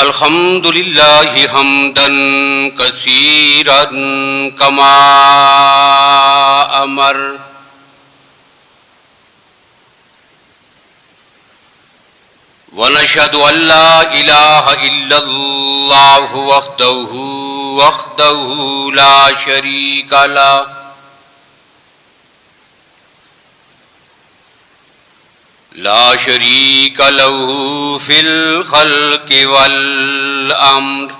الحمد لله حمدا كثيرا كما أمر ونشهد أن لا إله إلا الله وحده لا شريك له في الخلق والأمر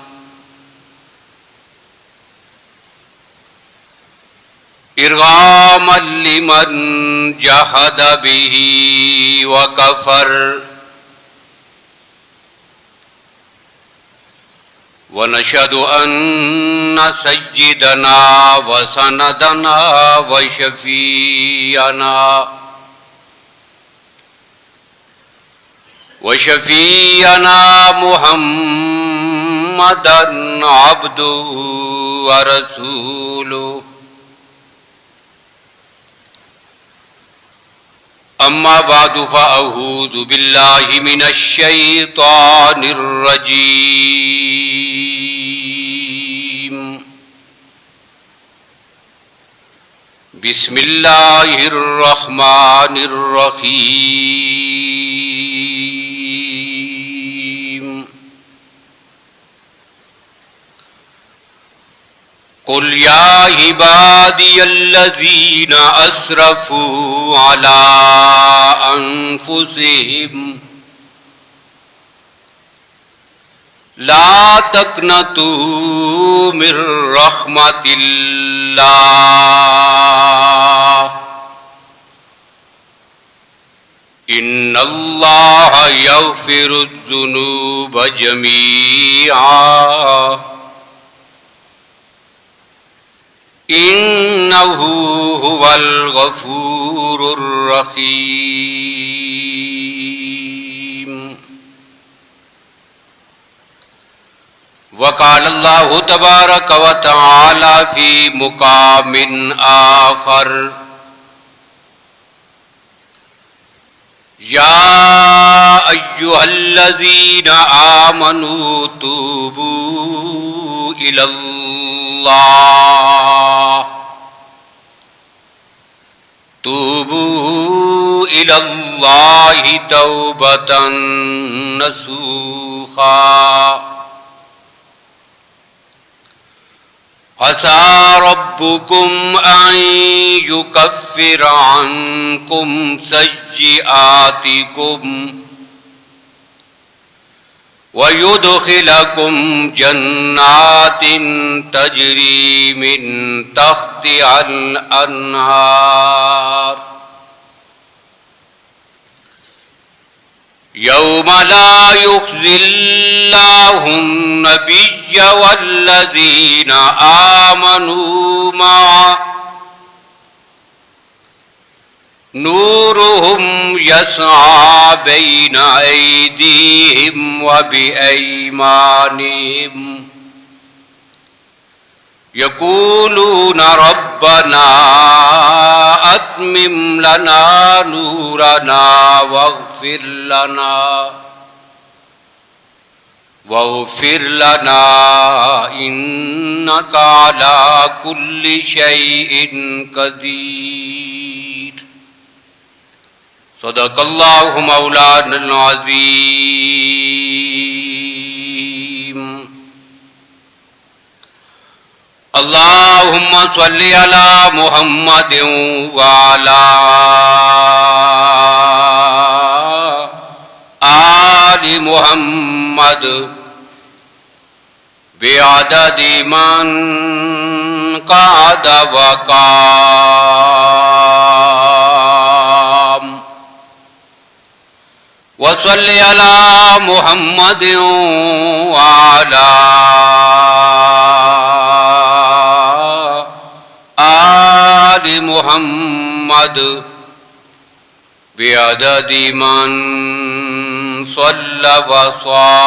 إرغاما لمن جحد به وكفر ونشهد أن سيدنا وسندنا وشفيعنا محمدا عبده ورسوله أما بعد فأعوذ بالله من الشيطان الرجيم بسم الله الرحمن الرحيم قل يا عبادي الذين أسرفوا على أنفسهم لا تقنطوا من رحمة الله إن الله يغفر الذنوب جميعا إنه هو الغفور الرحيم وقال الله تبارك وتعالى في مقام آخر يا أيها الذين آمنوا توبوا إلى الله توبة نصوحا عسى ربكم أن يكفر عنكم سيئاتكم ويدخلكم جنات تجري من تحتها الأنهار يوم لا يخزي الله النبي والذين آمنوا معه نورهم يسعى بين أيديهم وبأيمانهم يقولون ربنا أتمم لنا نورنا واغفر لنا إنك على كل شيء قدير صدق الله مولانا العظيم اللهم صل على محمد وعلى آل محمد بعدد من قعد وقام وصل على محمد وعلى آل محمد بعدد من صلى وصام.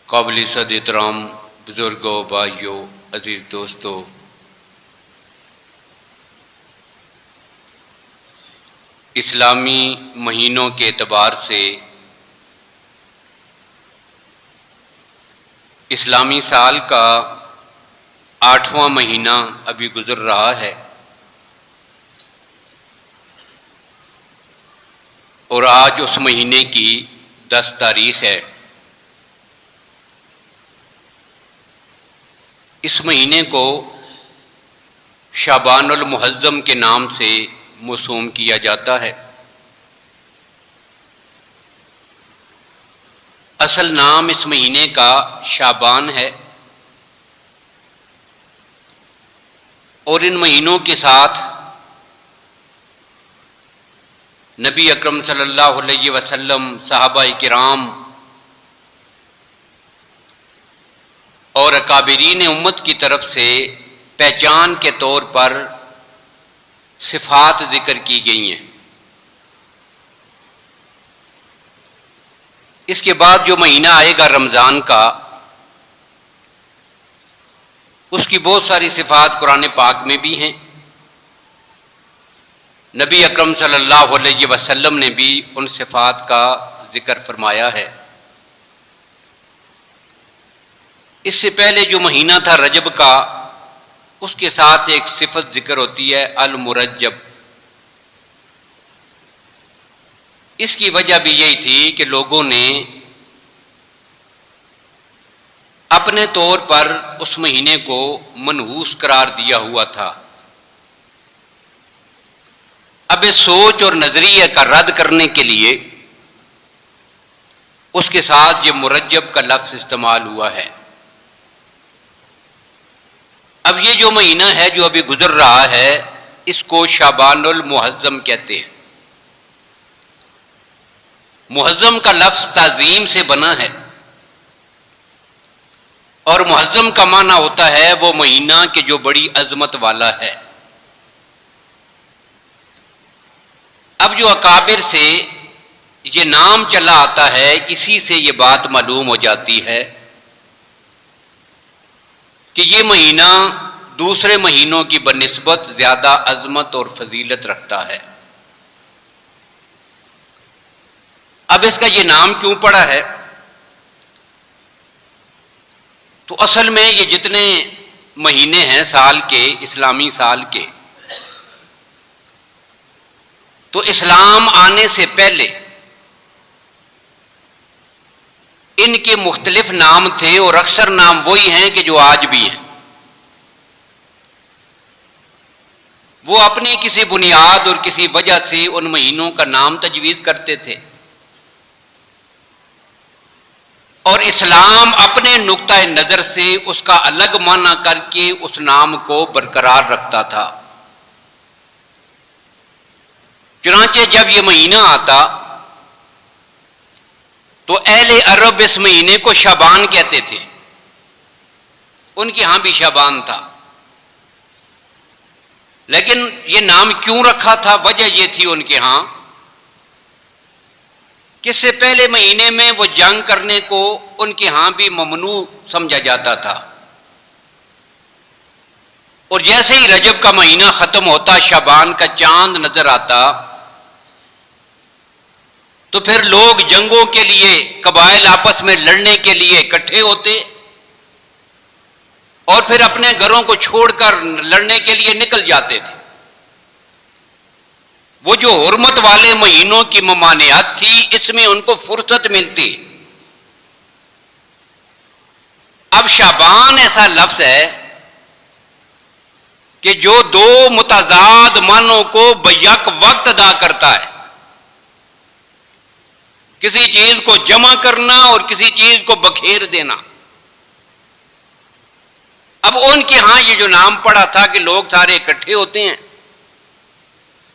قابل صد احترام بزرگوں، بھائیوں، عزیز دوستوں، اسلامی مہینوں کے اعتبار سے اسلامی سال کا 8واں مہینہ ابھی گزر رہا ہے، اور آج اس مہینے کی 10 تاریخ ہے۔ اس مہینے کو شعبان المحظم کے نام سے موسوم کیا جاتا ہے۔ اصل نام اس مہینے کا شعبان ہے، اور ان مہینوں کے ساتھ نبی اکرم صلی اللہ علیہ وسلم، صحابہ کرام اور اکابرین امت کی طرف سے پہچان کے طور پر صفات ذکر کی گئی ہیں۔ اس کے بعد جو مہینہ آئے گا رمضان کا، اس کی بہت ساری صفات قرآن پاک میں بھی ہیں، نبی اکرم صلی اللہ علیہ وسلم نے بھی ان صفات کا ذکر فرمایا ہے۔ اس سے پہلے جو مہینہ تھا رجب کا، اس کے ساتھ ایک صفت ذکر ہوتی ہے المرجب۔ اس کی وجہ بھی یہی تھی کہ لوگوں نے اپنے طور پر اس مہینے کو منحوس قرار دیا ہوا تھا۔ اب اس سوچ اور نظریے کا رد کرنے کے لیے اس کے ساتھ یہ مرجب کا لفظ استعمال ہوا ہے۔ اب یہ جو مہینہ ہے جو ابھی گزر رہا ہے، اس کو شعبان المحظم کہتے ہیں۔ محظم کا لفظ تعظیم سے بنا ہے، اور محظم کا معنی ہوتا ہے وہ مہینہ کہ جو بڑی عظمت والا ہے۔ اب جو اکابر سے یہ نام چلا آتا ہے، اسی سے یہ بات معلوم ہو جاتی ہے کہ یہ مہینہ دوسرے مہینوں کی بنسبت زیادہ عظمت اور فضیلت رکھتا ہے۔ اب اس کا یہ نام کیوں پڑا ہے؟ تو اصل میں یہ جتنے مہینے ہیں سال کے، اسلامی سال کے، تو اسلام آنے سے پہلے ان کے مختلف نام تھے، اور اکثر نام وہی ہیں کہ جو آج بھی ہیں۔ وہ اپنی کسی بنیاد اور کسی وجہ سے ان مہینوں کا نام تجویز کرتے تھے، اور اسلام اپنے نقطۂ نظر سے اس کا الگ معنی کر کے اس نام کو برقرار رکھتا تھا۔ چنانچہ جب یہ مہینہ آتا تو اہل عرب اس مہینے کو شعبان کہتے تھے، ان کے ہاں بھی شعبان تھا، لیکن یہ نام کیوں رکھا تھا؟ وجہ یہ تھی ان کے ہاں کہ اس سے پہلے مہینے میں وہ جنگ کرنے کو ان کے ہاں بھی ممنوع سمجھا جاتا تھا، اور جیسے ہی رجب کا مہینہ ختم ہوتا، شعبان کا چاند نظر آتا، تو پھر لوگ جنگوں کے لیے، قبائل آپس میں لڑنے کے لیے اکٹھے ہوتے، اور پھر اپنے گھروں کو چھوڑ کر لڑنے کے لیے نکل جاتے تھے۔ وہ جو حرمت والے مہینوں کی ممانعت تھی، اس میں ان کو فرصت ملتی۔ اب شعبان ایسا لفظ ہے کہ جو دو متضاد معنوں کو بیک وقت ادا کرتا ہے، کسی چیز کو جمع کرنا اور کسی چیز کو بکھیر دینا۔ اب ان کے ہاں یہ جو نام پڑا تھا کہ لوگ سارے اکٹھے ہوتے ہیں،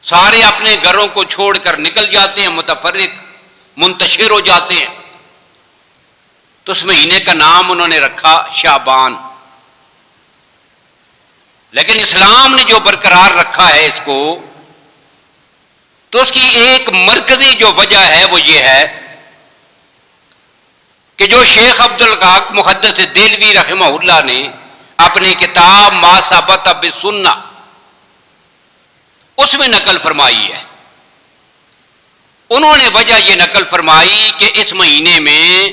سارے اپنے گھروں کو چھوڑ کر نکل جاتے ہیں، متفرق منتشر ہو جاتے ہیں، تو اس مہینے کا نام انہوں نے رکھا شعبان۔ لیکن اسلام نے جو برقرار رکھا ہے اس کو، تو اس کی ایک مرکزی جو وجہ ہے وہ یہ ہے کہ جو شیخ عبدالحق محدث دہلوی رحمہ اللہ نے اپنی کتاب ما ثبت بالسنہ اس میں نقل فرمائی ہے انہوں نے وجہ یہ نقل فرمائی کہ اس مہینے میں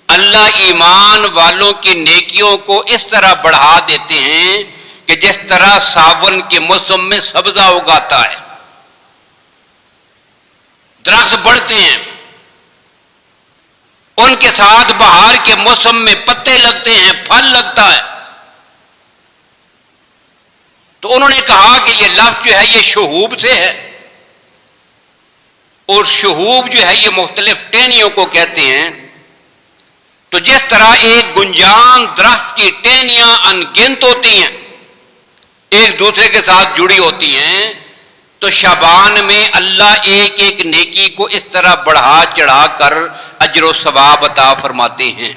اللہ ایمان والوں کی نیکیوں کو اس طرح بڑھا دیتے ہیں کہ جس طرح ساون کے موسم میں سبزہ اگاتا ہے، درخت بڑھتے ہیں، ان کے ساتھ بہار کے موسم میں پتے لگتے ہیں، پھل لگتا ہے۔ تو انہوں نے کہا کہ یہ لفظ جو ہے یہ شہوب سے ہے، اور شہوب جو ہے یہ مختلف ٹہنیوں کو کہتے ہیں۔ تو جس طرح ایک گنجان درخت کی ٹہنیاں انگنت ہوتی ہیں، ایک دوسرے کے ساتھ جڑی ہوتی ہیں، تو شعبان میں اللہ ایک ایک نیکی کو اس طرح بڑھا چڑھا کر اجر و ثواب عطا فرماتے ہیں۔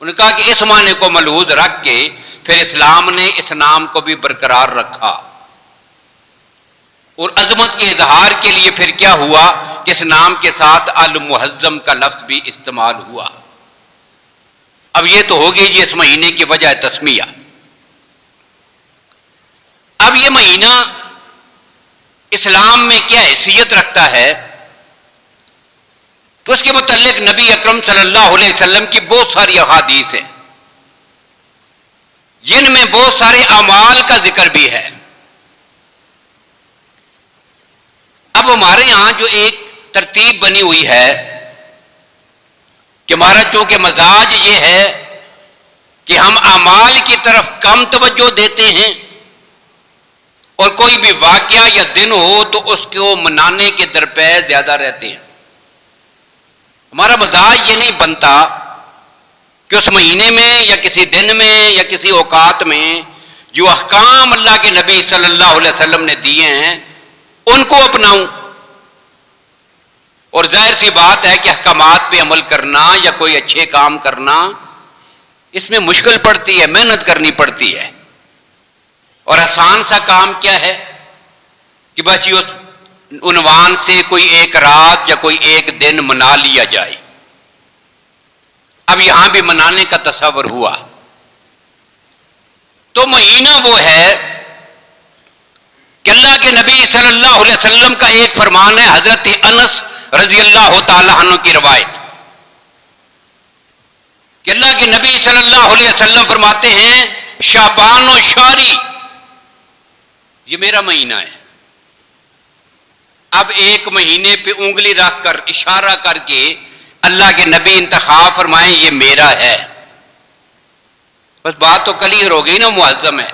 انہوں نے کہا کہ اس معنی کو ملحوظ رکھ کے پھر اسلام نے اس نام کو بھی برقرار رکھا، اور عظمت کے اظہار کے لیے پھر کیا ہوا کہ اس نام کے ساتھ المحزم کا لفظ بھی استعمال ہوا۔ اب یہ تو ہوگی جی اس مہینے کی وجہ تسمیہ۔ اب یہ مہینہ اسلام میں کیا حیثیت رکھتا ہے، تو اس کے متعلق نبی اکرم صلی اللہ علیہ وسلم کی بہت ساری احادیث ہیں، جن میں بہت سارے اعمال کا ذکر بھی ہے۔ اب ہمارے ہاں جو ایک ترتیب بنی ہوئی ہے کہ ہمارا چونکہ مزاج یہ ہے کہ ہم اعمال کی طرف کم توجہ دیتے ہیں، اور کوئی بھی واقعہ یا دن ہو تو اس کو منانے کے درپے زیادہ رہتے ہیں۔ ہمارا مزاج یہ نہیں بنتا کہ اس مہینے میں یا کسی دن میں یا کسی اوقات میں جو احکام اللہ کے نبی صلی اللہ علیہ وسلم نے دیے ہیں ان کو اپناؤں۔ اور ظاہر سی بات ہے کہ احکامات پہ عمل کرنا یا کوئی اچھے کام کرنا، اس میں مشکل پڑتی ہے، محنت کرنی پڑتی ہے، اور آسان سا کام کیا ہے کہ بس یہ اس عنوان سے کوئی ایک رات یا کوئی ایک دن منا لیا جائے۔ اب یہاں بھی منانے کا تصور ہوا، تو مہینہ وہ ہے کہ اللہ کے نبی صلی اللہ علیہ وسلم کا ایک فرمان ہے، حضرت انس رضی اللہ تعالی عنہ کی روایت، کہ اللہ کے نبی صلی اللہ علیہ وسلم فرماتے ہیں شعبان و شاری، یہ میرا مہینہ ہے۔ اب ایک مہینے پہ انگلی رکھ کر اشارہ کر کے اللہ کے نبی انتخاب فرمائیں یہ میرا ہے، بس بات تو کلیئر ہو گئی نا، معظم ہے،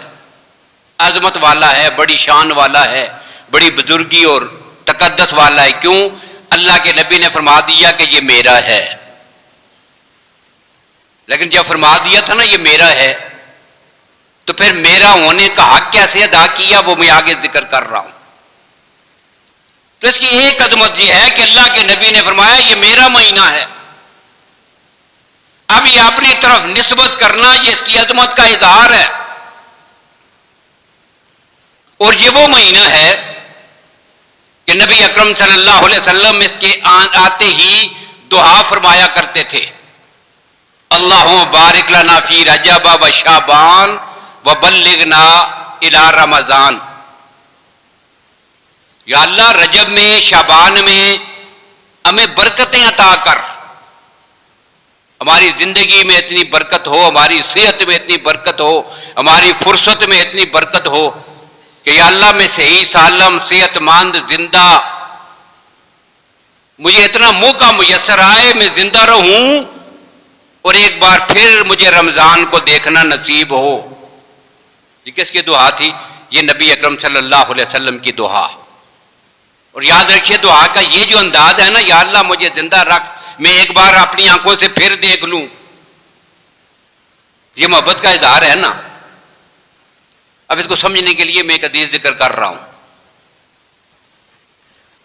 عظمت والا ہے، بڑی شان والا ہے، بڑی بزرگی اور تقدس والا ہے۔ کیوں؟ اللہ کے نبی نے فرما دیا کہ یہ میرا ہے۔ لیکن جب فرما دیا تھا نا یہ میرا ہے، تو پھر میرا ہونے کا حق کیسے ادا کیا وہ میں آگے ذکر کر رہا ہوں۔ تو اس کی ایک عظمت یہ ہے کہ اللہ کے نبی نے فرمایا یہ میرا مہینہ ہے۔ اب یہ اپنی طرف نسبت کرنا یہ اس کی عظمت کا اظہار ہے، اور یہ وہ مہینہ ہے کہ نبی اکرم صلی اللہ علیہ وسلم اس کے آتے ہی دعا فرمایا کرتے تھے، اللہم بارک لنا فی رجب و شعبان وبلغنا الی رمضان، یا اللہ رجب میں شعبان میں ہمیں برکتیں عطا کر، ہماری زندگی میں اتنی برکت ہو، ہماری صحت میں اتنی برکت ہو، ہماری فرصت میں اتنی برکت ہو کہ یا اللہ میں صحیح سالم صحت مند زندہ، مجھے اتنا موقع میسر آئے میں زندہ رہوں، اور ایک بار پھر مجھے رمضان کو دیکھنا نصیب ہو۔ یہ کس کی دعا تھی؟ یہ نبی اکرم صلی اللہ علیہ وسلم کی دعا۔ اور یاد رکھیے دعا کا یہ جو انداز ہے نا، یا اللہ مجھے زندہ رکھ، میں ایک بار اپنی آنکھوں سے پھر دیکھ لوں، یہ محبت کا اظہار ہے نا۔ اب اس کو سمجھنے کے لیے میں ایک حدیث ذکر کر رہا ہوں۔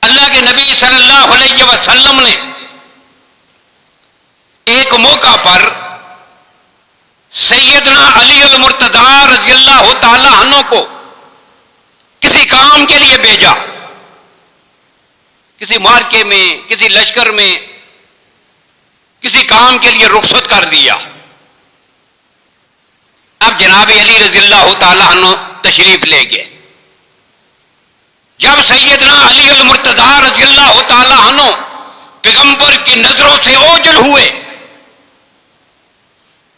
اللہ کے نبی صلی اللہ علیہ وسلم نے ایک موقع پر سیدنا علی المرتضی رضی اللہ تعالی عنہ کو کسی کام کے لیے بھیجا، کسی مارکے میں، کسی لشکر میں، کسی کام کے لیے رخصت کر دیا۔ اب جناب علی رضی اللہ تعالی عنہ تشریف لے گئے۔ جب سیدنا علی المرتضی رضی اللہ پیغمبر کی نظروں سے اوجھل ہوئے،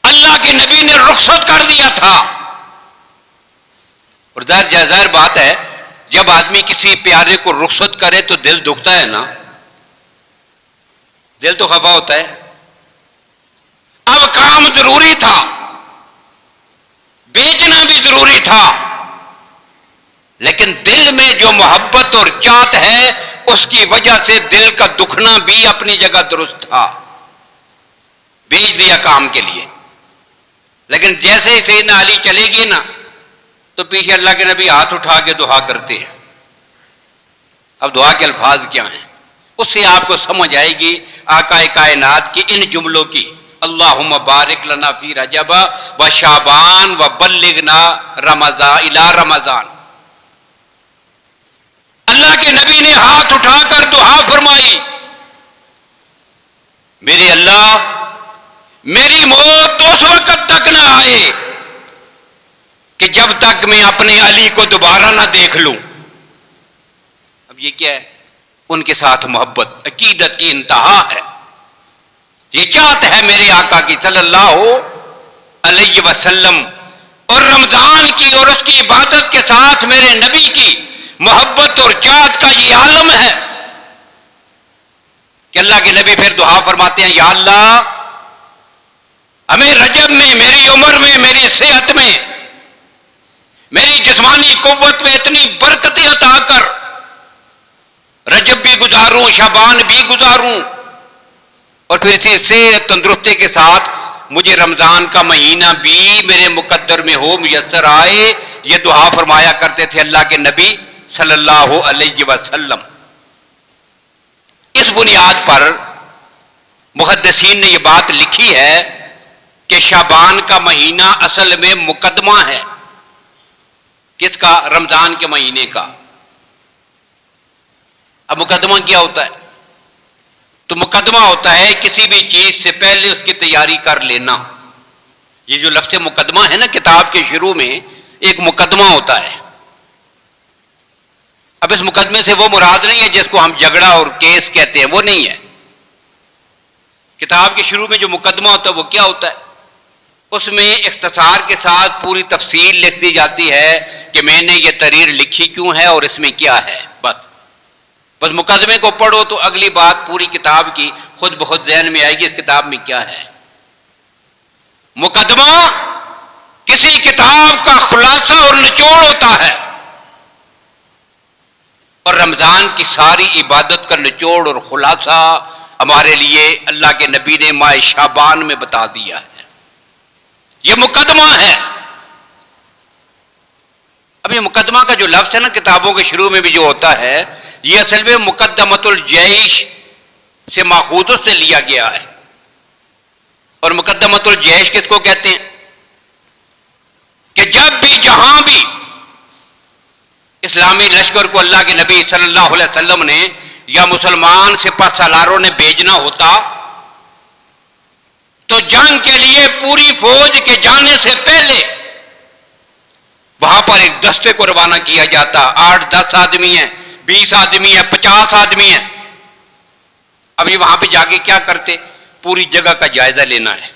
اللہ کے نبی نے رخصت کر دیا تھا۔ اور ظاہر بات ہے، جب آدمی کسی پیارے کو رخصت کرے تو دل دکھتا ہے نا، دل تو خفا ہوتا ہے۔ اب کام ضروری تھا، بیچنا بھی ضروری تھا، لیکن دل میں جو محبت اور چاہت ہے اس کی وجہ سے دل کا دکھنا بھی اپنی جگہ درست تھا، بیچ دیا کام کے لیے۔ لیکن جیسے ہی سیدنا علی چلے گی نا تو پیچھے اللہ کے نبی ہاتھ اٹھا کے دعا کرتے ہیں۔ اب دعا کے الفاظ کیا ہیں؟ اس سے آپ کو سمجھ آئے گی آقا کائنات کی ان جملوں کی، اللہم بارک لنا فی رجب و شعبان و بلغنا رمضان الی رمضان۔ اللہ کے نبی نے ہاتھ اٹھا کر دعا فرمائی، میرے اللہ میری موت اس وقت تک نہ آئے کہ جب تک میں اپنے علی کو دوبارہ نہ دیکھ لوں۔ اب یہ کیا ہے؟ ان کے ساتھ محبت، عقیدت کی انتہا ہے، یہ چاہت ہے میرے آقا کی صلی اللہ علیہ وسلم، اور رمضان کی اور اس کی عبادت کے ساتھ میرے نبی کی محبت اور چاہت کا یہ عالم ہے کہ اللہ کے نبی پھر دعا فرماتے ہیں، یا اللہ ہمیں رجب میں، میری عمر میں، میری صحت میں، میری جسمانی قوت میں اتنی برکتیں عطا کر، رجب بھی گزاروں، شعبان بھی گزاروں، اور پھر اسی صحت تندرستی کے ساتھ مجھے رمضان کا مہینہ بھی میرے مقدر میں ہو، میسر آئے۔ یہ دعا فرمایا کرتے تھے اللہ کے نبی صلی اللہ علیہ وسلم۔ اس بنیاد پر محدثین نے یہ بات لکھی ہے کہ شعبان کا مہینہ اصل میں مقدمہ ہے۔ کس کا؟ رمضان کے مہینے کا۔ اب مقدمہ کیا ہوتا ہے؟ تو مقدمہ ہوتا ہے کسی بھی چیز سے پہلے اس کی تیاری کر لینا۔ یہ جو لفظ مقدمہ ہے نا، کتاب کے شروع میں ایک مقدمہ ہوتا ہے۔ اب اس مقدمے سے وہ مراد نہیں ہے جس کو ہم جھگڑا اور کیس کہتے ہیں، وہ نہیں ہے۔ کتاب کے شروع میں جو مقدمہ ہوتا ہے وہ کیا ہوتا ہے؟ اس میں اختصار کے ساتھ پوری تفصیل لکھ دی جاتی ہے کہ میں نے یہ تحریر لکھی کیوں ہے اور اس میں کیا ہے۔ بس مقدمے کو پڑھو تو اگلی بات پوری کتاب کی خود بخود ذہن میں آئے گی، اس کتاب میں کیا ہے۔ مقدمہ کسی کتاب کا خلاصہ اور نچوڑ ہوتا ہے، اور رمضان کی ساری عبادت کا نچوڑ اور خلاصہ ہمارے لیے اللہ کے نبی نے ماہ شعبان میں بتا دیا ہے۔ یہ مقدمہ ہے۔ اب یہ مقدمہ کا جو لفظ ہے نا کتابوں کے شروع میں بھی جو ہوتا ہے، یہ اصل میں مقدمۃ الجیش سے ماخوذ سے لیا گیا ہے۔ اور مقدمۃ الجیش کس کو کہتے ہیں؟ کہ جب بھی جہاں بھی اسلامی لشکر کو اللہ کے نبی صلی اللہ علیہ وسلم نے یا مسلمان سپہ سالاروں نے بھیجنا ہوتا تو جنگ کے لیے پوری فوج کے جانے سے پہلے وہاں پر ایک دستے کو روانہ کیا جاتا۔ 8-10 آدمی ہیں، 20 آدمی ہیں، 50 آدمی ہیں۔ اب یہ وہاں پہ جا کے کیا کرتے؟ پوری جگہ کا جائزہ لینا ہے،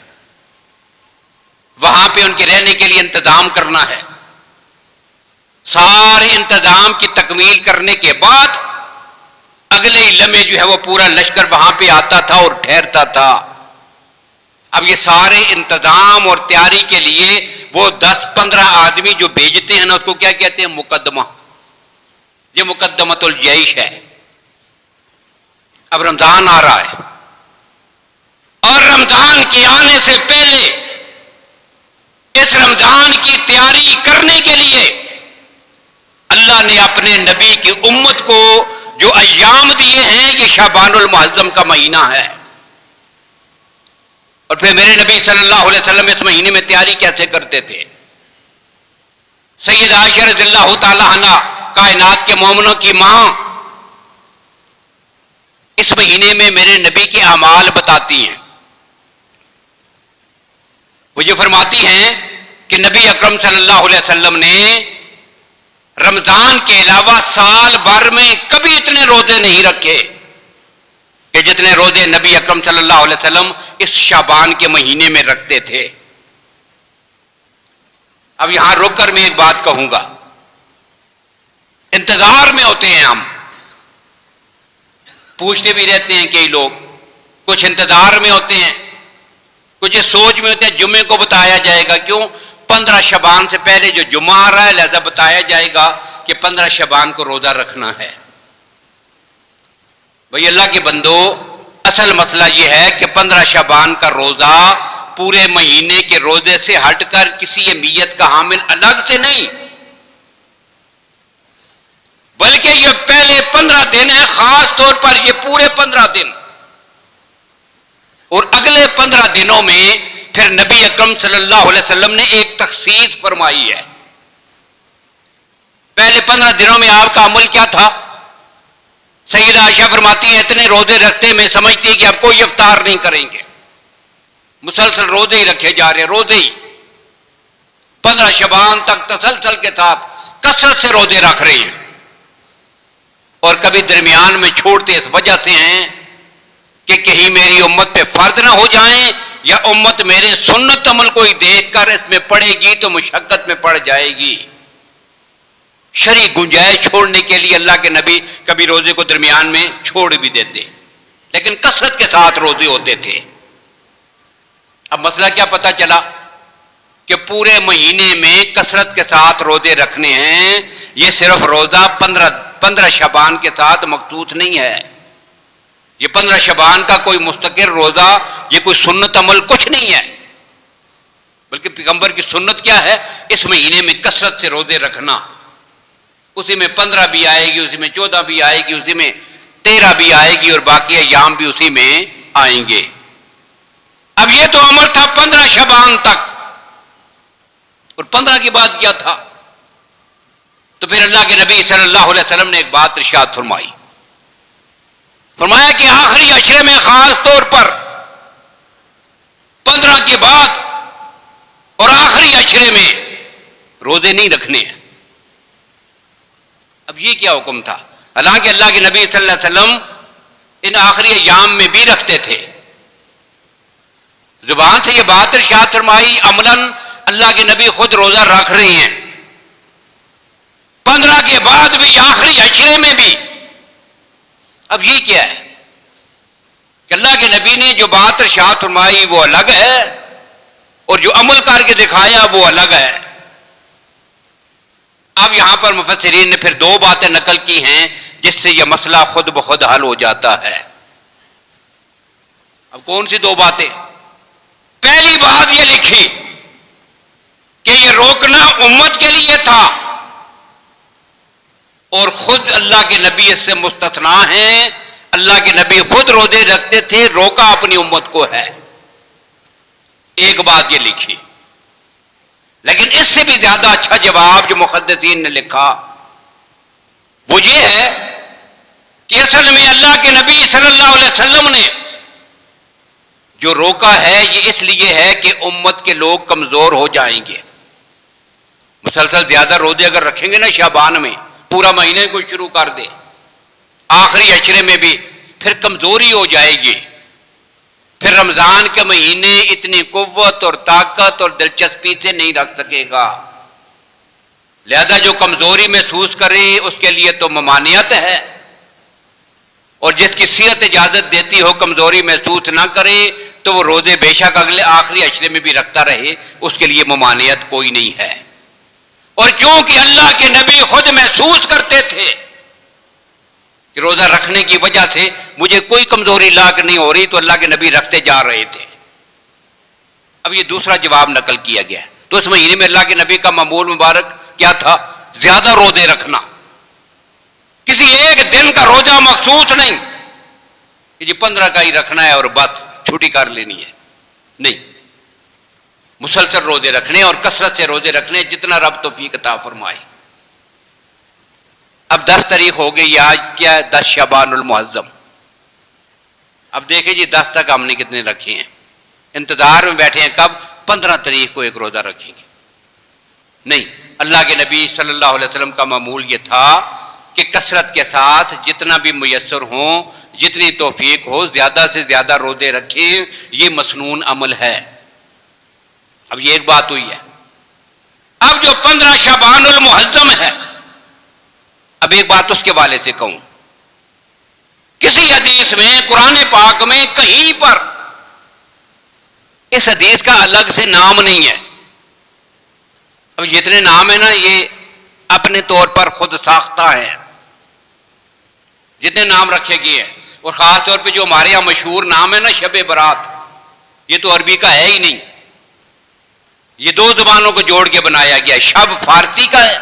وہاں پہ ان کے رہنے کے لیے انتظام کرنا ہے۔ سارے انتظام کی تکمیل کرنے کے بعد اگلے ہی لمحے جو ہے وہ پورا لشکر وہاں پہ آتا تھا اور ٹھہرتا تھا۔ اب یہ سارے انتظام اور تیاری کے لیے وہ 10-15 آدمی جو بھیجتے ہیں نا، اس کو کیا کہتے ہیں؟ مقدمہ۔ یہ مقدمۃ الجیش ہے۔ اب رمضان آ رہا ہے، اور رمضان کے آنے سے پہلے اس رمضان کی تیاری کرنے کے لیے اللہ نے اپنے نبی کی امت کو جو ایام دیے ہیں، یہ شعبان المعظم کا مہینہ ہے۔ اور پھر میرے نبی صلی اللہ علیہ وسلم اس مہینے میں تیاری کیسے کرتے تھے؟ سید عائشہ رضی اللہ تعالی عنہ کائنات کے مومنوں کی ماں اس مہینے میں میرے نبی کے اعمال بتاتی ہیں۔ وہ یہ فرماتی ہیں کہ نبی اکرم صلی اللہ علیہ وسلم نے رمضان کے علاوہ سال بھر میں کبھی اتنے روزے نہیں رکھے کہ جتنے روزے نبی اکرم صلی اللہ علیہ وسلم اس شعبان کے مہینے میں رکھتے تھے۔ اب یہاں رک کر میں ایک بات کہوں گا، انتظار میں ہوتے ہیں ہم، پوچھتے بھی رہتے ہیں کئی لوگ، کچھ انتظار میں ہوتے ہیں، کچھ اس سوچ میں ہوتے ہیں جمعے کو بتایا جائے گا، کیوں 15 شعبان سے پہلے جو جمعہ آ رہا ہے لہذا بتایا جائے گا کہ 15 شعبان کو روزہ رکھنا ہے۔ بھئی اللہ کے بندو، اصل مسئلہ یہ ہے کہ 15 شعبان کا روزہ پورے مہینے کے روزے سے ہٹ کر کسی اہمیت کا حامل الگ سے نہیں، بلکہ یہ پہلے 15 دن ہیں، خاص طور پر یہ پورے 15 دن، اور اگلے 15 دنوں میں پھر نبی اکرم صلی اللہ علیہ وسلم نے ایک تخصیص فرمائی ہے۔ پہلے 15 دنوں میں آپ کا عمل کیا تھا؟ سیدہ عائشہ فرماتی ہیں اتنے روزے رکھتے میں سمجھتی کہ اب کوئی افطار نہیں کریں گے، مسلسل روزے ہی رکھے جا رہے، روزے ہی 15 شعبان تک تسلسل کے ساتھ کثرت سے روزے رکھ رہے ہیں، اور کبھی درمیان میں چھوڑتے اس وجہ سے ہیں کہ کہیں میری امت پہ فرض نہ ہو جائیں، یا امت میرے سنت عمل کو ہی دیکھ کر اس میں پڑے گی تو مشقت میں پڑ جائے گی۔ شرعی گنجائش چھوڑنے کے لیے اللہ کے نبی کبھی روزے کو درمیان میں چھوڑ بھی دیتے، لیکن کثرت کے ساتھ روزے ہوتے تھے۔ اب مسئلہ کیا پتا چلا کہ پورے مہینے میں کثرت کے ساتھ روزے رکھنے ہیں، یہ صرف روزہ 15 شعبان کے ساتھ مخصوص نہیں ہے، یہ 15 شعبان کا کوئی مستقل روزہ، یہ کوئی سنت عمل کچھ نہیں ہے، بلکہ پیغمبر کی سنت کیا ہے؟ اس مہینے میں کثرت سے روزے رکھنا، اسی میں 15 بھی آئے گی، اسی میں 14 بھی آئے گی، اسی میں 13 بھی آئے گی، اور باقی ایام بھی اسی میں آئیں گے۔ اب یہ تو عمل تھا 15 شعبان تک، اور 15 کے بعد کیا تھا؟ تو پھر اللہ کے نبی صلی اللہ علیہ وسلم نے ایک بات ارشاد فرمائی، فرمایا کہ آخری عشرے میں خاص طور پر 15 کے بعد اور آخری عشرے میں روزے نہیں رکھنے ہیں۔ اب یہ کیا حکم تھا؟ حالانکہ اللہ کے نبی صلی اللہ علیہ وسلم ان آخری ایام میں بھی رکھتے تھے، زبان سے یہ بات ارشاد فرمائی، عملاً اللہ کے نبی خود روزہ رکھ رہے ہیں، 15 کے بعد بھی، آخری عشرے میں بھی۔ اب یہ کیا ہے کہ اللہ کے نبی نے جو بات ارشاد فرمائی وہ الگ ہے، اور جو عمل کر کے دکھایا وہ الگ ہے۔ اب یہاں پر مفسرین نے پھر 2 باتیں نقل کی ہیں جس سے یہ مسئلہ خود بخود حل ہو جاتا ہے۔ اب کون سی 2 باتیں؟ پہلی بات یہ لکھی کہ یہ روکنا امت کے لیے تھا، اور خود اللہ کے نبی اس سے مستثنا ہیں، اللہ کے نبی خود روزے رکھتے تھے، روکا اپنی امت کو ہے۔ ایک بات یہ لکھی، لیکن اس سے بھی زیادہ اچھا جواب جو محدثین نے لکھا وہ یہ ہے کہ اصل میں اللہ کے نبی صلی اللہ علیہ وسلم نے جو روکا ہے یہ اس لیے ہے کہ امت کے لوگ کمزور ہو جائیں گے۔ مسلسل زیادہ روزے اگر رکھیں گے نا شعبان میں، پورا مہینے کو شروع کر دے، آخری عشرے میں بھی، پھر کمزوری ہو جائے گی، پھر رمضان کے مہینے اتنی قوت اور طاقت اور دلچسپی سے نہیں رکھ سکے گا۔ لہذا جو کمزوری محسوس کرے اس کے لیے تو ممانعت ہے، اور جس کی صحت اجازت دیتی ہو کمزوری محسوس نہ کرے تو وہ روزے بے شک اگلے آخری عشرے میں بھی رکھتا رہے، اس کے لیے ممانعت کوئی نہیں ہے۔ اور چونکہ اللہ کے نبی خود محسوس کرتے تھے کہ روزہ رکھنے کی وجہ سے مجھے کوئی کمزوری لاحق نہیں ہو رہی، تو اللہ کے نبی رکھتے جا رہے تھے۔ اب یہ دوسرا جواب نقل کیا گیا ہے۔ تو اس مہینے میں اللہ کے نبی کا معمول مبارک کیا تھا؟ زیادہ روزے رکھنا، کسی ایک دن کا روزہ مخصوص نہیں کہ جی 15 کا ہی رکھنا ہے اور بس چھٹی کر لینی ہے، نہیں، مسلسل روزے رکھنے اور کثرت سے روزے رکھنے جتنا رب توفیق عطا فرمائے۔ اب 10 تاریخ ہو گئی، آج کیا ہے؟ 10 شعبان المعظم۔ اب دیکھیں جی 10 تک ہم نے کتنے رکھے ہیں، انتظار میں بیٹھے ہیں کب 15 تاریخ کو ایک روزہ رکھیں گے؟ نہیں، اللہ کے نبی صلی اللہ علیہ وسلم کا معمول یہ تھا کہ کثرت کے ساتھ جتنا بھی میسر ہوں جتنی توفیق ہو زیادہ سے زیادہ روزے رکھیں، یہ مسنون عمل ہے۔ اب یہ ایک بات ہوئی ہے۔ اب جو 15 شعبان المحظم ہے، اب ایک بات اس کے والے سے کہوں، کسی حدیث میں، قرآن پاک میں کہیں پر اس حدیث کا الگ سے نام نہیں ہے۔ اب جتنے نام ہیں نا یہ اپنے طور پر خود ساختہ ہیں، جتنے نام رکھے گئے ہیں، اور خاص طور پہ جو ہمارے یہاں مشہور نام ہے نا شب برات، یہ تو عربی کا ہے ہی نہیں، یہ دو زبانوں کو جوڑ کے بنایا گیا ہے۔ شب فارسی کا ہے،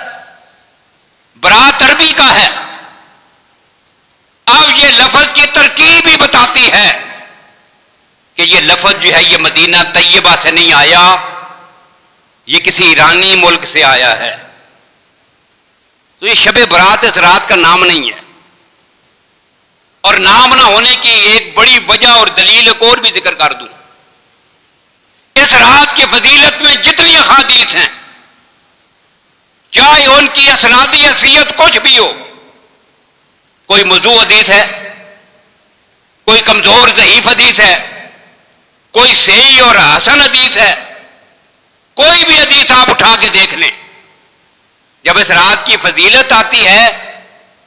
برات عربی کا ہے۔ اب یہ لفظ کی ترکیب ہی بتاتی ہے کہ یہ لفظ جو ہے یہ مدینہ طیبہ سے نہیں آیا، یہ کسی ایرانی ملک سے آیا ہے۔ تو یہ شب برات اس رات کا نام نہیں ہے، اور نام نہ ہونے کی ایک بڑی وجہ اور دلیل ایک اور بھی ذکر کر دوں۔ اس رات کی فضیلت میں جتنی احادیث ہیں، چاہے ان کی اسنادی حیثیت کچھ بھی ہو، کوئی موضوع حدیث ہے، کوئی کمزور ضعیف حدیث ہے، کوئی صحیح اور حسن حدیث ہے، کوئی بھی حدیث آپ اٹھا کے دیکھ لیں، جب اس رات کی فضیلت آتی ہے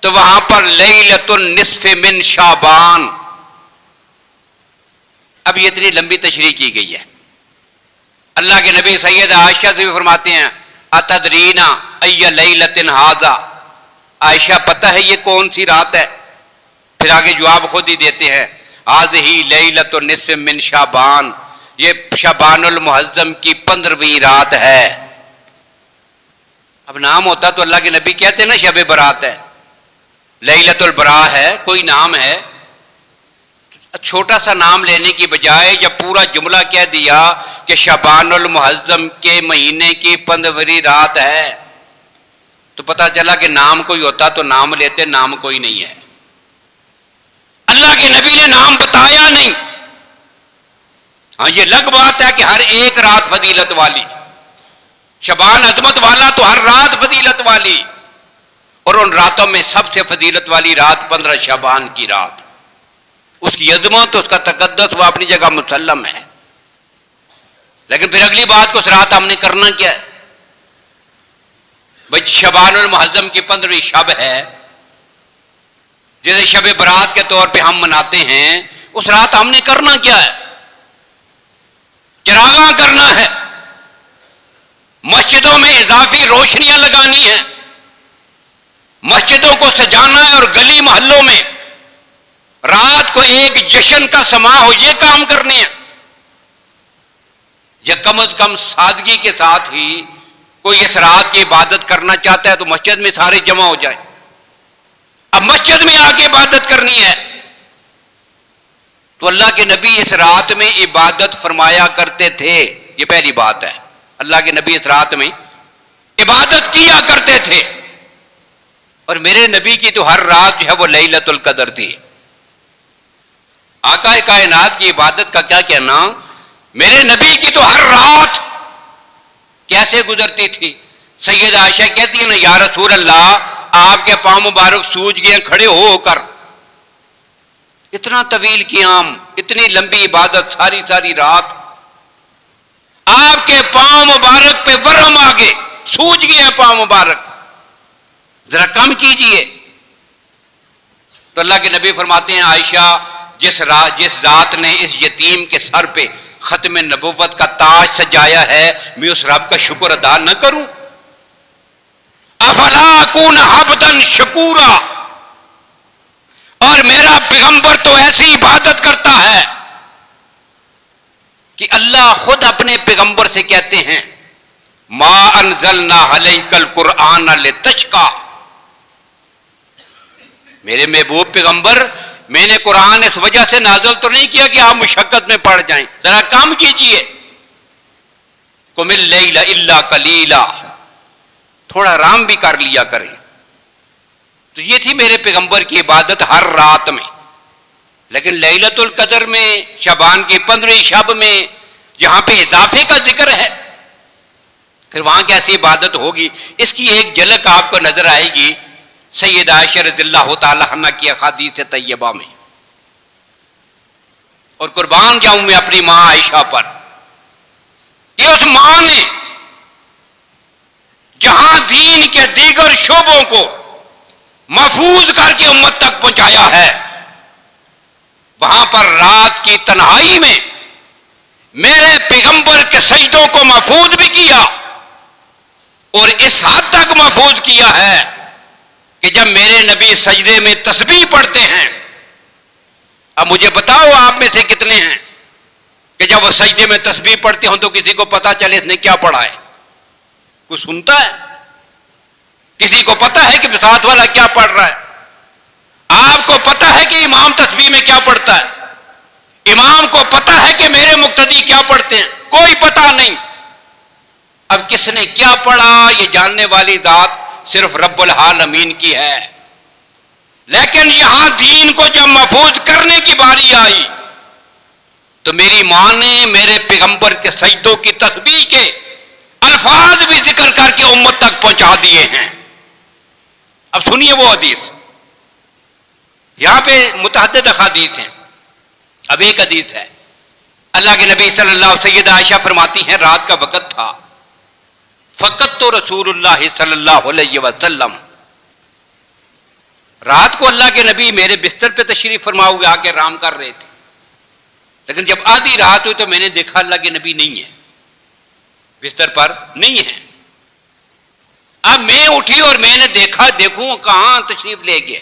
تو وہاں پر لیلۃ النصف من شعبان، اب یہ اتنی لمبی تشریح کی گئی ہے۔ اللہ کے نبی سید عائشہ سے بھی فرماتے ہیں اتدرینا ای لیلۃ ھذا، عائشہ پتہ ہے یہ کون سی رات ہے؟ پھر آگے جواب خود ہی دیتے ہیں ھذہ لیلۃ النصف من شعبان، یہ شعبان المحظم کی 15ویں رات ہے۔ اب نام ہوتا تو اللہ کے نبی کہتے ہیں نا شب برات ہے، لیلۃ البراء ہے، کوئی نام ہے، چھوٹا سا نام لینے کی بجائے جب پورا جملہ کہہ دیا کہ شعبان المحظم کے مہینے کی 15ویں رات ہے، تو پتہ چلا کہ نام کوئی ہوتا تو نام لیتے، نام کوئی نہیں ہے۔ اللہ کے نبی نے نام بتایا نہیں۔ ہاں یہ الگ بات ہے کہ ہر ایک رات فضیلت والی، شعبان عظمت والا تو ہر رات فضیلت والی، اور ان راتوں میں سب سے فضیلت والی رات 15 شعبان کی رات، اس کی عظمت، اس کا تقدس وہ اپنی جگہ مسلم ہے۔ لیکن پھر اگلی بات کو اس رات ہم نے کرنا کیا ہے؟ بھائی شعبان المحظم کی 15ویں شب ہے، جسے شب برات کے طور پہ ہم مناتے ہیں، اس رات ہم نے کرنا کیا ہے؟ چراغاں کرنا ہے، مسجدوں میں اضافی روشنیاں لگانی ہیں، مسجدوں کو سجانا ہے، اور گلی محلوں میں رات کو ایک جشن کا سما ہو، یہ کام کرنے ہیں۔ یا کم از کم سادگی کے ساتھ ہی کوئی اس رات کی عبادت کرنا چاہتا ہے تو مسجد میں سارے جمع ہو جائیں۔ اب مسجد میں آ کے عبادت کرنی ہے تو اللہ کے نبی اس رات میں عبادت فرمایا کرتے تھے، یہ پہلی بات ہے۔ اللہ کے نبی اس رات میں عبادت کیا کرتے تھے، اور میرے نبی کی تو ہر رات جو ہے وہ لیلۃ القدر تھی۔ آقا کائنات کی عبادت کا کیا کہنا، میرے نبی کی تو ہر رات کیسے گزرتی تھی۔ سید عائشہ کہتی ہیں نا یا رسول اللہ، آپ کے پاؤں مبارک سوج گئے کھڑے ہو کر، اتنا طویل قیام، اتنی لمبی عبادت ساری ساری رات، آپ کے پاؤں مبارک پہ ورم آگے سوج گئے ہیں پاؤں مبارک، ذرا کم کیجئے۔ تو اللہ کے نبی فرماتے ہیں عائشہ، جس ذات نے اس یتیم کے سر پہ ختم نبوت کا تاج سجایا ہے، میں اس رب کا شکر ادا نہ کروں؟ افلا اکون عبدا شکورا، اور میرا پیغمبر تو ایسی عبادت کرتا ہے کہ اللہ خود اپنے پیغمبر سے کہتے ہیں ما انزلنا علیک القرآن لتشقی، میرے محبوب پیغمبر، میں نے قرآن اس وجہ سے نازل تو نہیں کیا کہ آپ مشقت میں پڑ جائیں، ذرا کام کیجئے، قم اللیل الا قلیلا، تھوڑا آرام بھی کر لیا کریں۔ تو یہ تھی میرے پیغمبر کی عبادت ہر رات میں۔ لیکن لیلۃ القدر میں، شعبان کی 15ویں شب میں، جہاں پہ اضافے کا ذکر ہے، پھر وہاں کیسی عبادت ہوگی؟ اس کی ایک جھلک آپ کو نظر آئے گی سید عائشہ رضی اللہ تعالی عنہ کی احادیث طیبہ میں۔ اور قربان جاؤں میں اپنی ماں عائشہ پر کہ اس ماں نے جہاں دین کے دیگر شعبوں کو محفوظ کر کے امت تک پہنچایا ہے، وہاں پر رات کی تنہائی میں میرے پیغمبر کے سجدوں کو محفوظ بھی کیا، اور اس حد تک محفوظ کیا ہے کہ جب میرے نبی سجدے میں تسبیح پڑھتے ہیں، اب مجھے بتاؤ آپ میں سے کتنے ہیں کہ جب وہ سجدے میں تسبیح پڑھتے ہوں تو کسی کو پتا چلے اس نے کیا پڑھا ہے؟ کوئی سنتا ہے؟ کسی کو پتا ہے کہ ساتھ والا کیا پڑھ رہا ہے؟ آپ کو پتا ہے کہ امام تسبیح میں کیا پڑھتا ہے؟ امام کو پتا ہے کہ میرے مقتدی کیا پڑھتے ہیں؟ کوئی پتا نہیں۔ اب کس نے کیا پڑھا یہ جاننے والی ذات صرف رب العالمین کی ہے، لیکن یہاں دین کو جب محفوظ کرنے کی باری آئی تو میری ماں نے میرے پیغمبر کے سجدوں کی تسبیح کے الفاظ بھی ذکر کر کے امت تک پہنچا دیے ہیں۔ اب سنیے وہ حدیث، یہاں پہ متعدد احادیث ہیں، اب ایک حدیث ہے، اللہ کے نبی صلی اللہ علیہ وسلم، سیدہ عائشہ فرماتی ہیں رات کا وقت تھا، فقط تو رسول اللہ صلی اللہ علیہ وسلم، رات کو اللہ کے نبی میرے بستر پہ تشریف فرما ہوئے آ کے آرام کر رہے تھے، لیکن جب آدھی رات ہوئی تو میں نے دیکھا اللہ کے نبی نہیں ہے، بستر پر نہیں ہے۔ اب میں اٹھی اور میں نے دیکھوں کہاں تشریف لے گئے۔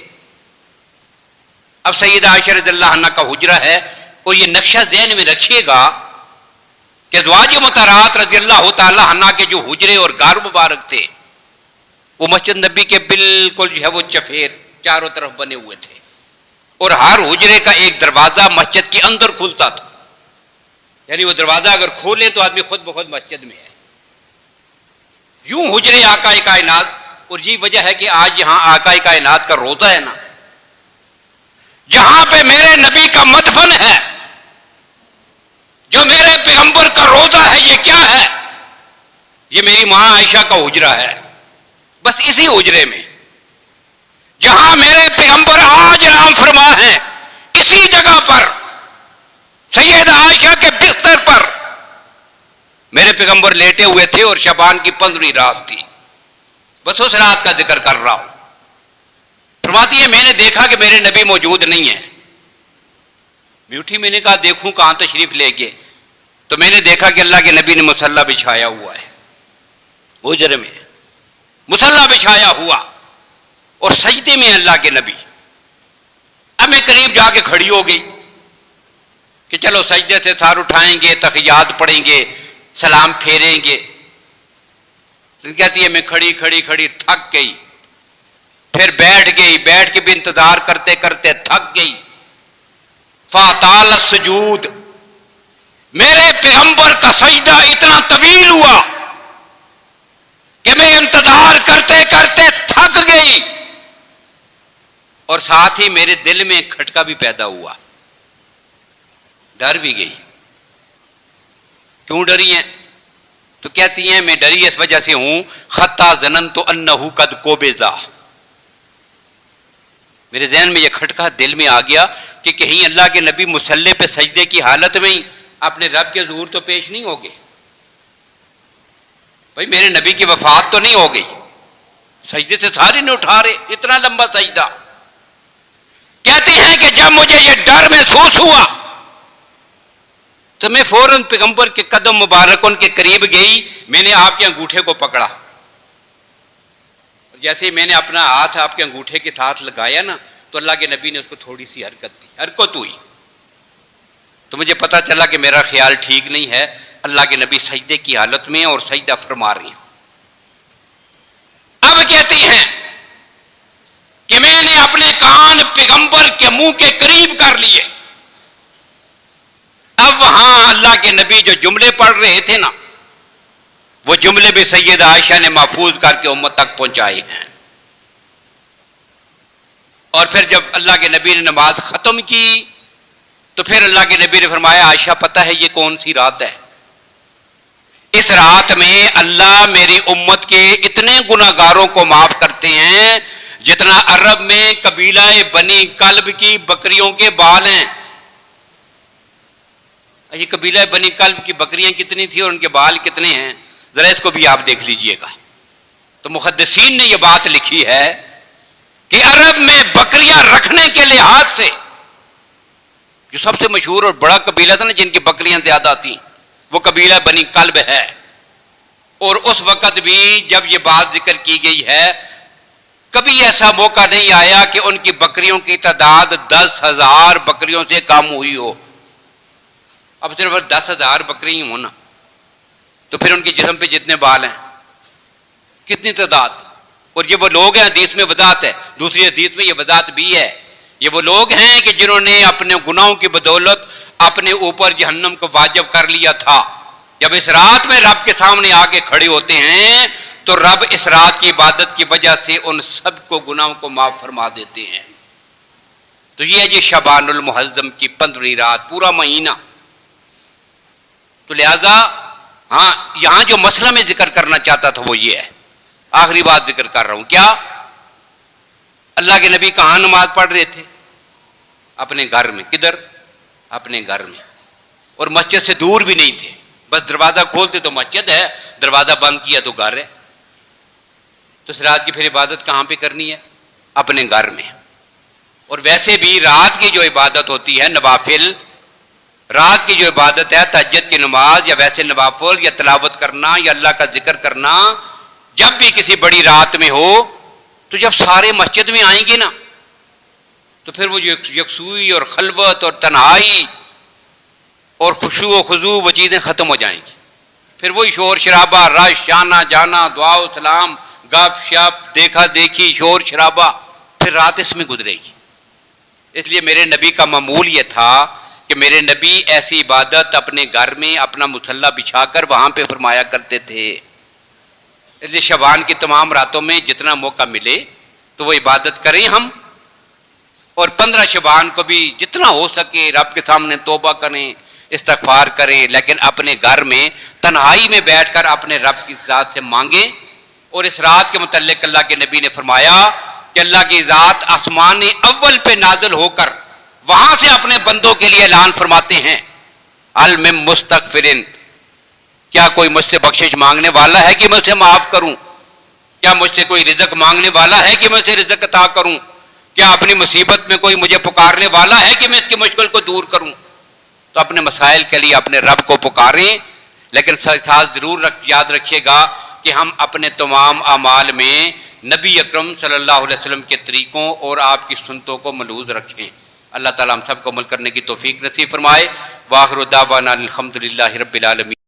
اب سیدہ عائشہ رضی اللہ عنہ کا حجرہ ہے، اور یہ نقشہ ذہن میں رکھیے گا کہ ازواج مطہرات رضی اللہ تعالی عنہ کے جو حجرے اور گھر مبارک تھے وہ مسجد نبی کے بالکل جو ہے وہ چفیر چاروں طرف بنے ہوئے تھے، اور ہر حجرے کا ایک دروازہ مسجد کے اندر کھلتا تھا، یعنی وہ دروازہ اگر کھولے تو آدمی خود بخود مسجد میں ہے۔ یوں حجرے آقا کائنات، اور یہ وجہ ہے کہ آج یہاں آقا کائنات کا روضہ ہے نا، جہاں پہ میرے نبی کا مدفن ہے، جو میرے پیغمبر کا روضہ ہے، یہ کیا ہے؟ یہ میری ماں عائشہ کا حجرہ ہے۔ بس اسی حجرے میں جہاں میرے پیغمبر آج آرام فرما ہیں، اسی جگہ پر سیدہ عائشہ کے بستر پر میرے پیغمبر لیٹے ہوئے تھے، اور شعبان کی 15ویں رات تھی، بس اس رات کا ذکر کر رہا ہوں۔ فرماتی ہے میں نے دیکھا کہ میرے نبی موجود نہیں ہے، میں اٹھی، میں نے کہا دیکھوں کہاں تشریف لے گئے، تو میں نے دیکھا کہ اللہ کے نبی نے مصلی بچھایا ہوا ہے، حجرے میں مصلی بچھایا ہوا، اور سجدے میں اللہ کے نبی۔ اب میں قریب جا کے کھڑی ہو گئی کہ چلو سجدے سے سار اٹھائیں گے، تحیات پڑھیں گے، سلام پھیریں گے، لیکن کہتی ہے میں کھڑی تھک گئی، پھر بیٹھ گئی، بیٹھ کے بھی انتظار کرتے کرتے تھک گئی۔ فاطال السجود، میرے پیغمبر کا سجدہ اتنا طویل ہوا کہ میں انتظار کرتے کرتے تھک گئی، اور ساتھ ہی میرے دل میں ایک کھٹکا بھی پیدا ہوا، ڈر بھی گئی۔ کیوں ڈری ہیں؟ تو کہتی ہیں میں ڈری اس وجہ سے ہوں، خطا ظننت انہ قد قبض، میرے ذہن میں یہ کھٹکا دل میں آ گیا کہ کہیں اللہ کے نبی مصلی پہ سجدے کی حالت میں ہی اپنے رب کے ظہور تو پیش نہیں ہو گئے، بھائی میرے نبی کی وفات تو نہیں ہو گئی، سجدے سے سارے نہیں اٹھا رہے، اتنا لمبا سجدہ۔ کہتے ہیں کہ جب مجھے یہ ڈر محسوس ہوا تو میں فوراً پیغمبر کے قدم مبارک ان کے قریب گئی، میں نے آپ کے انگوٹھے کو پکڑا، جیسے میں نے اپنا ہاتھ آپ کے انگوٹھے کے ساتھ لگایا نا تو اللہ کے نبی نے اس کو تھوڑی سی حرکت ہوئی، تو مجھے پتا چلا کہ میرا خیال ٹھیک نہیں ہے، اللہ کے نبی سجدے کی حالت میں اور سجدہ فرما رہی ہیں۔ اب کہتے ہیں کہ میں نے اپنے کان پیغمبر کے منہ کے قریب کر لیے، اب وہاں اللہ کے نبی جو جملے پڑھ رہے تھے نا، وہ جملے بھی سیدہ عائشہ نے محفوظ کر کے امت تک پہنچائے ہیں۔ اور پھر جب اللہ کے نبی نے نماز ختم کی تو پھر اللہ کے نبی نے فرمایا عائشہ پتہ ہے یہ کون سی رات ہے؟ اس رات میں اللہ میری امت کے اتنے گناہگاروں کو معاف کرتے ہیں جتنا عرب میں قبیلہ بنی کلب کی بکریوں کے بال ہیں۔ یہ قبیلہ بنی کلب کی بکریاں کتنی تھیں اور ان کے بال کتنے ہیں، ذرا اس کو بھی آپ دیکھ لیجئے گا۔ تو محدثین نے یہ بات لکھی ہے کہ عرب میں بکریاں رکھنے کے لحاظ سے جو سب سے مشہور اور بڑا قبیلہ تھا نا جن کی بکریاں زیادہ تھیں، وہ قبیلہ بنی کلب ہے۔ اور اس وقت بھی جب یہ بات ذکر کی گئی ہے، کبھی ایسا موقع نہیں آیا کہ ان کی بکریوں کی تعداد 10,000 بکریوں سے کم ہوئی ہو۔ اب صرف 10,000 بکری ہوں نا، تو پھر ان کے جسم پہ جتنے بال ہیں کتنی تعداد۔ اور یہ وہ لوگ ہیں، حدیث میں وضاحت ہے، دوسری حدیث میں یہ وضاحت بھی ہے، یہ وہ لوگ ہیں کہ جنہوں نے اپنے گناہوں کی بدولت اپنے اوپر جہنم کو واجب کر لیا تھا۔ جب اس رات میں رب کے سامنے آ کے کھڑے ہوتے ہیں تو رب اس رات کی عبادت کی وجہ سے ان سب کو گناہوں کو معاف فرما دیتے ہیں۔ تو یہ ہے جی شعبان المحظم کی 15ویں رات، پورا مہینہ۔ تو لہذا ہاں یہاں جو مسئلہ میں ذکر کرنا چاہتا تھا وہ یہ ہے، آخری بات ذکر کر رہا ہوں، کیا اللہ کے نبی کہاں نماز پڑھ رہے تھے؟ اپنے گھر میں۔ کدھر؟ اپنے گھر میں، اور مسجد سے دور بھی نہیں تھے، بس دروازہ کھولتے تو مسجد ہے، دروازہ بند کیا تو گھر ہے۔ تو اس رات کی پھر عبادت کہاں پہ کرنی ہے؟ اپنے گھر میں۔ اور ویسے بھی رات کی جو عبادت ہوتی ہے نوافل، رات کی جو عبادت ہے تہجد کی نماز یا ویسے نوافل یا تلاوت کرنا یا اللہ کا ذکر کرنا، جب بھی کسی بڑی رات میں ہو تو جب سارے مسجد میں آئیں گے نا تو پھر وہ یکسوئی اور خلوت اور تنہائی اور خشوع و خضوع وہ چیزیں ختم ہو جائیں گی۔ پھر وہی شور شرابہ، رش، آنا جانا، دعا و سلام، گپ شپ، دیکھا دیکھی، شور شرابہ، پھر رات اس میں گزرے گی۔ اس لیے میرے نبی کا معمول یہ تھا کہ میرے نبی ایسی عبادت اپنے گھر میں اپنا مصلی بچھا کر وہاں پہ فرمایا کرتے تھے۔ اس لیے شعبان کی تمام راتوں میں جتنا موقع ملے تو وہ عبادت کریں ہم، اور 15 شعبان کو بھی جتنا ہو سکے رب کے سامنے توبہ کریں، استغفار کریں، لیکن اپنے گھر میں تنہائی میں بیٹھ کر اپنے رب کی ذات سے مانگیں۔ اور اس رات کے متعلق اللہ کے نبی نے فرمایا کہ اللہ کی ذات آسمان اول پہ نازل ہو کر وہاں سے اپنے بندوں کے لیے اعلان فرماتے ہیں، هل من مستغفر، کیا کوئی مجھ سے بخشش مانگنے والا ہے کہ میں اسے معاف کروں؟ کیا مجھ سے کوئی رزق مانگنے والا ہے کہ میں اسے رزق عطا کروں؟ کیا اپنی مصیبت میں کوئی مجھے پکارنے والا ہے کہ میں اس کی مشکل کو دور کروں؟ تو اپنے مسائل کے لیے اپنے رب کو پکاریں، لیکن ساتھ ضرور یاد رکھیے گا کہ ہم اپنے تمام اعمال میں نبی اکرم صلی اللہ علیہ وسلم کے طریقوں اور آپ کی سنتوں کو ملحوظ رکھیں۔ اللہ تعالیٰ ہم سب کو عمل کرنے کی توفیق نصیب فرمائے۔ وآخر دعوانا الحمدللہ رب العالمین۔